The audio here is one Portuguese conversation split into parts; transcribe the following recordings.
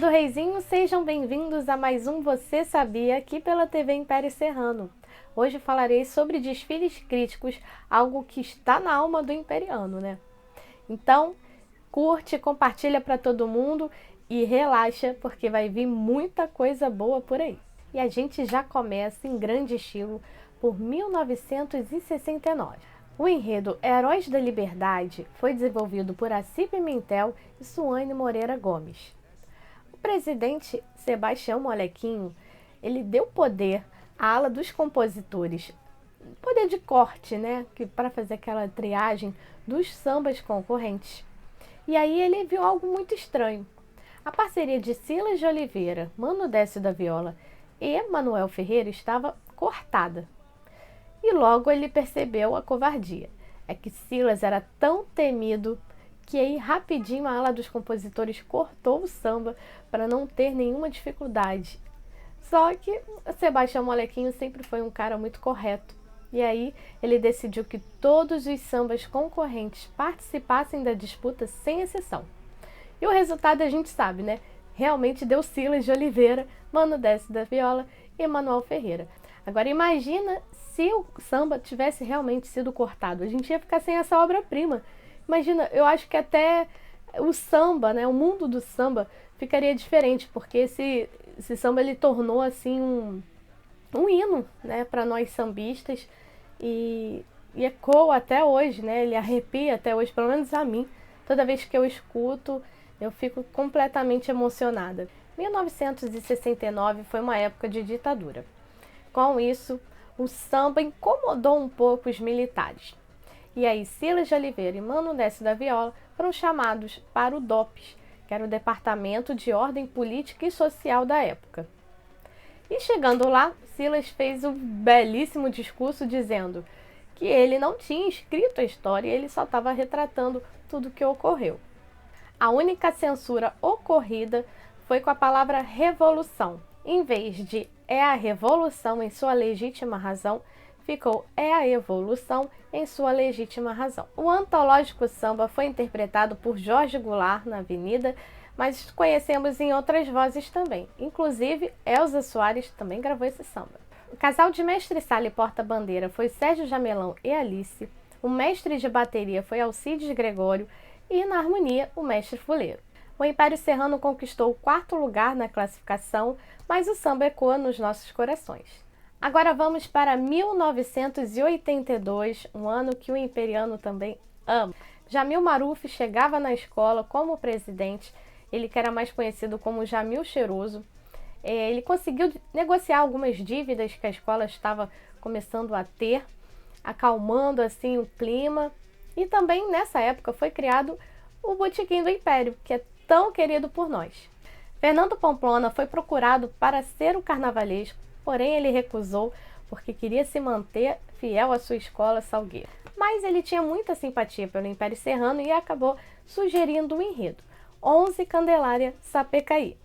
do Reizinho, sejam bem-vindos a mais um Você Sabia aqui pela TV Império Serrano. Hoje falarei sobre desfiles críticos, algo que está na alma do imperiano, né? Então, curte, compartilha para todo mundo e relaxa, porque vai vir muita coisa boa por aí. E a gente já começa em grande estilo por 1969. O enredo Heróis da Liberdade foi desenvolvido por Assi Pimentel e Suane Moreira Gomes. O presidente Sebastião Molequinho, ele deu poder à ala dos compositores, poder de corte, né, para fazer aquela triagem dos sambas concorrentes. E aí ele viu algo muito estranho. A parceria de Silas de Oliveira, Mano Décio da Viola e Manuel Ferreira estava cortada. E logo ele percebeu a covardia. É que Silas era tão temido que aí rapidinho a ala dos compositores cortou o samba para não ter nenhuma dificuldade. Só que Sebastião Molequinho sempre foi um cara muito correto. E aí ele decidiu que todos os sambas concorrentes participassem da disputa sem exceção. E o resultado a gente sabe, né? Realmente deu Silas de Oliveira, Mano Décio da Viola e Manuel Ferreira. Agora imagina se o samba tivesse realmente sido cortado. A gente ia ficar sem essa obra-prima. Imagina, eu acho que até o samba, né, o mundo do samba ficaria diferente, porque esse samba ele tornou assim um hino, né, para nós sambistas e ecoa até hoje, né, ele arrepia até hoje, pelo menos a mim. Toda vez que eu escuto, eu fico completamente emocionada. 1969 foi uma época de ditadura. Com isso, o samba incomodou um pouco os militares. E aí Silas de Oliveira e Mano Décio da Viola foram chamados para o DOPS, que era o Departamento de Ordem Política e Social da época. E chegando lá, Silas fez um belíssimo discurso dizendo que ele não tinha escrito a história, ele só estava retratando tudo o que ocorreu. A única censura ocorrida foi com a palavra revolução. Em vez de é a revolução em sua legítima razão, ficou é a evolução em sua legítima razão. O antológico samba foi interpretado por Jorge Goulart na Avenida, mas conhecemos em outras vozes também. Inclusive, Elza Soares também gravou esse samba. O casal de mestre sala e porta-bandeira foi Sérgio Jamelão e Alice. O mestre de bateria foi Alcides Gregório e na harmonia o mestre fuleiro. O Império Serrano conquistou o 4º lugar na classificação, mas o samba ecoa nos nossos corações. Agora vamos para 1982, um ano que o imperiano também ama. Jamil Maruf chegava na escola como presidente, ele que era mais conhecido como Jamil Cheiroso. Ele conseguiu negociar algumas dívidas que a escola estava começando a ter, acalmando assim o clima. E também nessa época foi criado o Botequim do Império, que é tão querido por nós. Fernando Pamplona foi procurado para ser o carnavalesco, porém ele recusou porque queria se manter fiel à sua escola Salgueiro. Mas ele tinha muita simpatia pelo Império Serrano e acabou sugerindo um enredo, 11 Candelária Sapucaí.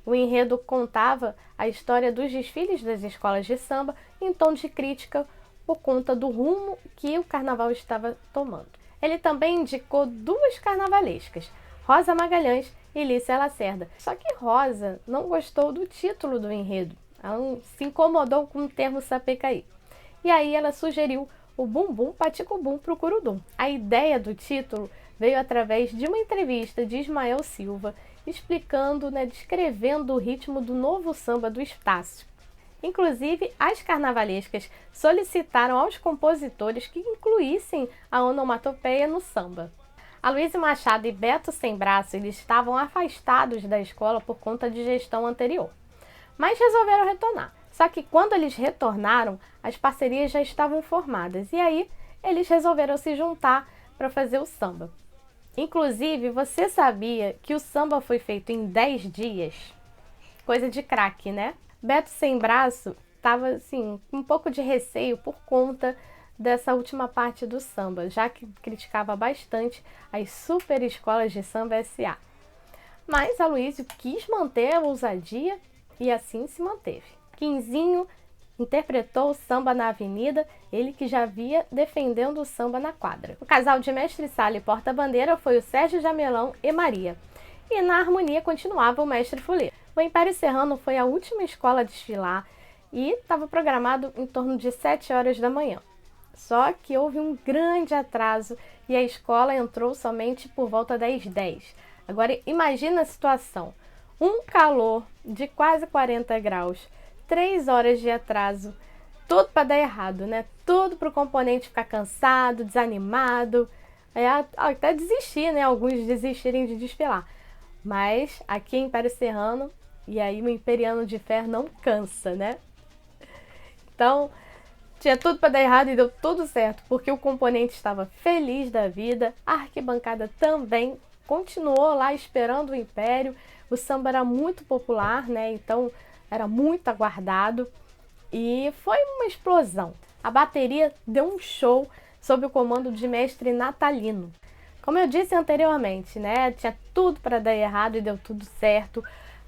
O enredo contava a história dos desfiles das escolas de samba em tom de crítica por conta do rumo que o carnaval estava tomando. Ele também indicou 2 carnavalescas, Rosa Magalhães e Lícia Lacerda. Só que Rosa não gostou do título do enredo. Ela se incomodou com o termo Sapucaí. E aí ela sugeriu o Bumbum Paticubum pro Curudum. A ideia do título veio através de uma entrevista de Ismael Silva, explicando, descrevendo o ritmo do novo samba do Estácio. Inclusive, as carnavalescas solicitaram aos compositores que incluíssem a onomatopeia no samba. Aloysio Machado e Beto Sem Braço eles estavam afastados da escola por conta de gestão anterior, mas resolveram retornar. Só que quando eles retornaram, as parcerias já estavam formadas e aí eles resolveram se juntar para fazer o samba. Inclusive, você sabia que o samba foi feito em 10 dias? Coisa de craque, né? Beto Sem Braço estava assim, com um pouco de receio por conta dessa última parte do samba, já que criticava bastante as super escolas de samba S.A. Mas Aloysio quis manter a ousadia e assim se manteve. Quinzinho interpretou o samba na Avenida, ele que já via defendendo o samba na quadra. O casal de mestre sala e porta-bandeira foi o Sérgio Jamelão e Maria. E na harmonia continuava o mestre fuleiro. O Império Serrano foi a última escola a desfilar e estava programado em torno de 7 horas da manhã. Só que houve um grande atraso e a escola entrou somente por volta das 10. Agora imagina a situação, um calor de quase 40 graus, 3 horas de atraso, tudo para dar errado, né? Tudo para o componente ficar cansado, desanimado, até desistir, né? Alguns desistirem de desfilar. Mas aqui em Império Serrano, e aí o Imperiano de Ferro não cansa, né? Então, tinha tudo para dar errado e deu tudo certo, porque o componente estava feliz da vida, a arquibancada também continuou lá esperando o Império, o samba era muito popular, né? Então era muito aguardado e foi uma explosão. A bateria deu um show sob o comando de mestre Natalino. Como eu disse anteriormente, né? Tinha tudo para dar errado e deu tudo certo,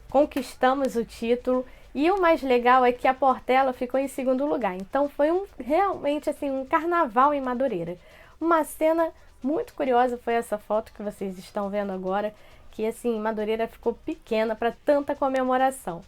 conquistamos o título. E o mais legal é que a Portela ficou em segundo lugar. Então foi realmente assim, um carnaval em Madureira. Uma cena muito curiosa foi essa foto que vocês estão vendo agora, que assim, Madureira ficou pequena para tanta comemoração.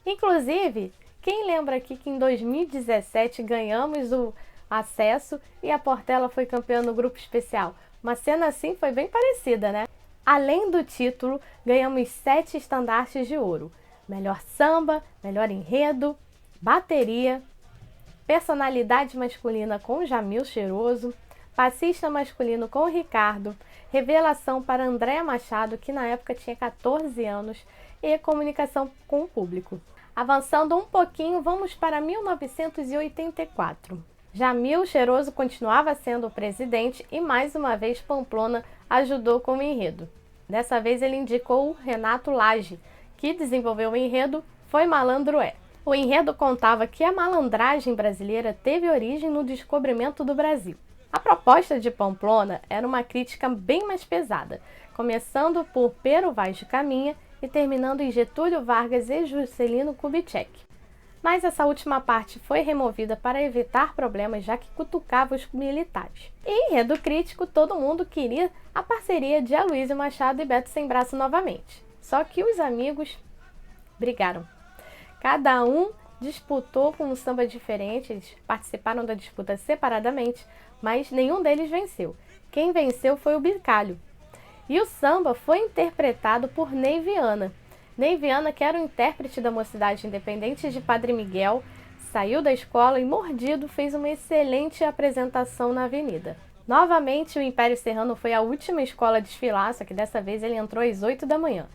Inclusive, quem lembra aqui que em 2017 ganhamos o acesso e a Portela foi campeã no grupo especial? Uma cena assim foi bem parecida, né? Além do título, ganhamos 7 estandartes de ouro. Melhor samba, melhor enredo, bateria, personalidade masculina com Jamil Cheiroso, passista masculino com Ricardo, revelação para Andréa Machado, que na época tinha 14 anos, e comunicação com o público. Avançando um pouquinho, vamos para 1984. Jamil Cheiroso continuava sendo o presidente e mais uma vez Pamplona ajudou com o enredo. Dessa vez ele indicou o Renato Lage, que desenvolveu o enredo Foi Malandro É. O enredo contava que a malandragem brasileira teve origem no descobrimento do Brasil. A proposta de Pamplona era uma crítica bem mais pesada, começando por Pero Vaz de Caminha e terminando em Getúlio Vargas e Juscelino Kubitschek. Mas essa última parte foi removida para evitar problemas, já que cutucava os militares. E em enredo crítico, todo mundo queria a parceria de Aloysio Machado e Beto Sem Braço novamente. Só que os amigos brigaram. Cada um disputou com um samba diferente, eles participaram da disputa separadamente, mas nenhum deles venceu. Quem venceu foi o Bicalho. E o samba foi interpretado por Ney Viana. Ney Viana, que era o intérprete da Mocidade Independente de Padre Miguel, saiu da escola e, mordido, fez uma excelente apresentação na avenida. Novamente, o Império Serrano foi a última escola a desfilar, só que dessa vez ele entrou às 8 da manhã.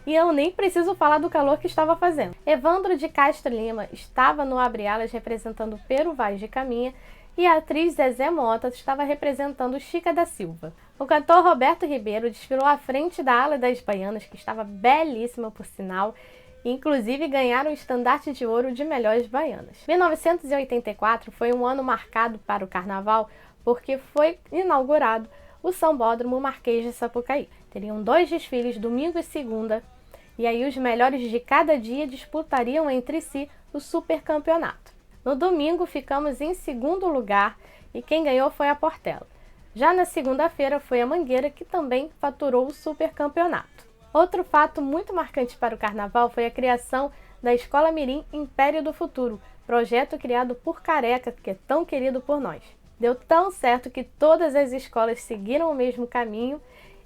E eu nem preciso falar do calor que estava fazendo. Evandro de Castro Lima estava no Abre Alas representando Pero Vaz de Caminha e a atriz Zezé Mota estava representando Chica da Silva. O cantor Roberto Ribeiro desfilou à frente da ala das baianas, que estava belíssima por sinal, e inclusive ganharam o estandarte de ouro de melhores baianas. 1984 foi um ano marcado para o carnaval porque foi inaugurado o Sambódromo Marquês de Sapucaí. Teriam 2 desfiles, domingo e segunda, e aí os melhores de cada dia disputariam entre si o supercampeonato. No domingo ficamos em segundo lugar e quem ganhou foi a Portela. Já na segunda-feira foi a Mangueira, que também faturou o supercampeonato. Outro fato muito marcante para o carnaval foi a criação da Escola Mirim Império do Futuro, projeto criado por Careca, que é tão querido por nós. Deu tão certo que todas as escolas seguiram o mesmo caminho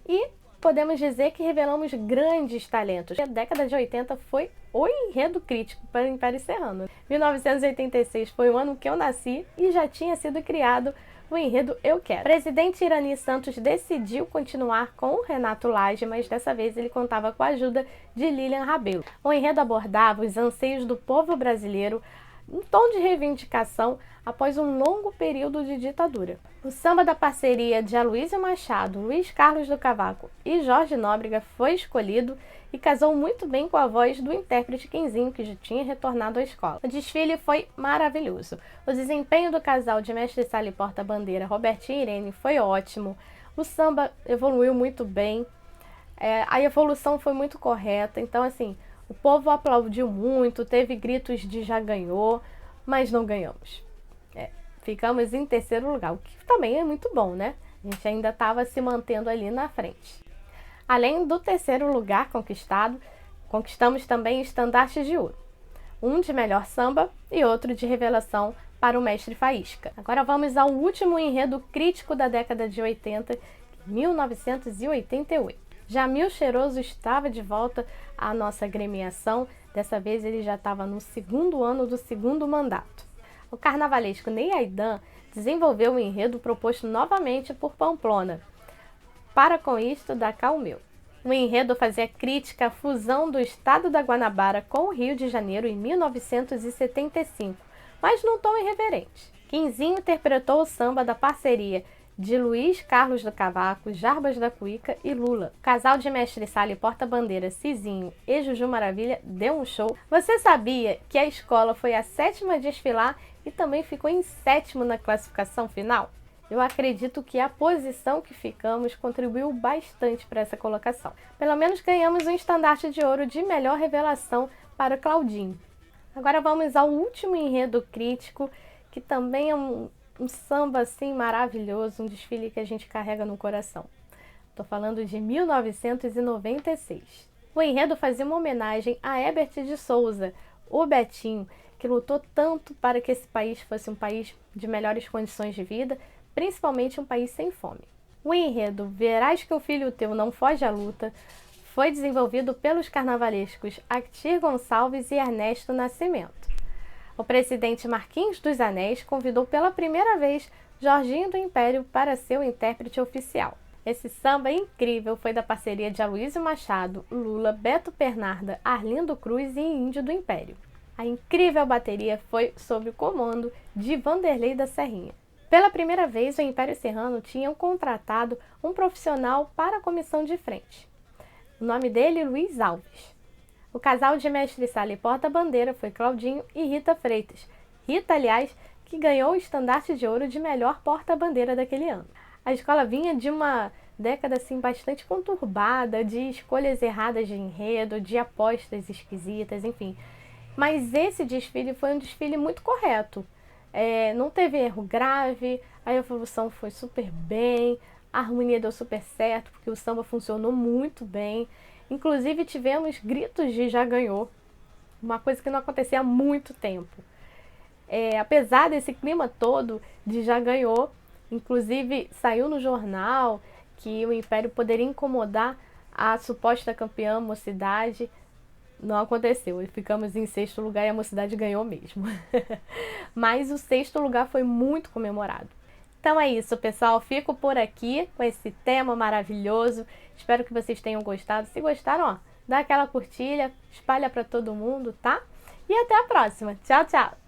e podemos dizer que revelamos grandes talentos. A década de 80 foi o enredo crítico para o Império Serrano. 1986 foi o ano que eu nasci e já tinha sido criado o enredo Eu Quero. O presidente Irani Santos decidiu continuar com o Renato Lage, mas dessa vez ele contava com a ajuda de Lilian Rabelo. O enredo abordava os anseios do povo brasileiro, um tom de reivindicação após um longo período de ditadura. O samba da parceria de Aloysio Machado, Luiz Carlos do Cavaco e Jorge Nóbrega foi escolhido e casou muito bem com a voz do intérprete Quinzinho, que já tinha retornado à escola. O desfile foi maravilhoso. O desempenho do casal de mestre sala e porta-bandeira, Robertinho e Irene, foi ótimo. O samba evoluiu muito bem. A evolução foi muito correta. Então, assim, o povo aplaudiu muito, teve gritos de já ganhou, mas não ganhamos. Ficamos em terceiro lugar, o que também é muito bom, né? A gente ainda estava se mantendo ali na frente. Além do terceiro lugar conquistado, Conquistamos também estandartes de ouro, um de melhor samba e outro de revelação para o mestre Faísca. Agora vamos ao último enredo crítico da década de 80, 1988. Jamil Cheiroso estava de volta à nossa agremiação, dessa vez ele já estava no segundo ano do segundo mandato. O carnavalesco Ney Aidan desenvolveu o enredo proposto novamente por Pamplona, Para Com Isto da Calmeu. O enredo fazia crítica à fusão do estado da Guanabara com o Rio de Janeiro em 1975, mas num tom irreverente. Quinzinho interpretou o samba da parceria de Luiz Carlos do Cavaco, Jarbas da Cuíca e Lula. O casal de mestre Sala e porta-bandeira Cizinho e Juju Maravilha deu um show. Você sabia que a escola foi a 7ª a desfilar e também ficou em 7º na classificação final? Eu acredito que a posição que ficamos contribuiu bastante para essa colocação. Pelo menos ganhamos um estandarte de ouro de melhor revelação para Claudinho. Agora vamos ao último enredo crítico, que também é um samba assim maravilhoso, um desfile que a gente carrega no coração. Estou falando de 1996. O enredo fazia uma homenagem a Herbert de Souza, o Betinho, que lutou tanto para que esse país fosse um país de melhores condições de vida, principalmente um país sem fome. O enredo Verás que o filho teu não foge à luta foi desenvolvido pelos carnavalescos Actir Gonçalves e Ernesto Nascimento. O presidente Marquinhos dos Anéis convidou pela primeira vez Jorginho do Império para ser o intérprete oficial. Esse samba incrível foi da parceria de Aloysio Machado, Lula, Beto Pernarda, Arlindo Cruz e Índio do Império. A incrível bateria foi sob o comando de Vanderlei da Serrinha. Pela primeira vez, o Império Serrano tinha contratado um profissional para a comissão de frente. O nome dele, Luiz Alves. O casal de mestre Sala e porta-bandeira foi Claudinho e Rita Freitas. Rita, aliás, que ganhou o estandarte de ouro de melhor porta-bandeira daquele ano. A escola vinha de uma década assim bastante conturbada, de escolhas erradas de enredo, de apostas esquisitas, enfim. Mas esse desfile foi um desfile muito correto. Não teve erro grave, a evolução foi super bem, a harmonia deu super certo, porque o samba funcionou muito bem. Inclusive tivemos gritos de já ganhou, uma coisa que não acontecia há muito tempo. Apesar desse clima todo de já ganhou, inclusive saiu no jornal que o Império poderia incomodar a suposta campeã Mocidade. Não aconteceu, ficamos em 6º lugar e a Mocidade ganhou mesmo. Mas o 6º lugar foi muito comemorado. Então é isso, pessoal. Fico por aqui com esse tema maravilhoso. Espero que vocês tenham gostado. Se gostaram, ó, dá aquela curtilha, espalha para todo mundo, tá? E até a próxima. Tchau, tchau!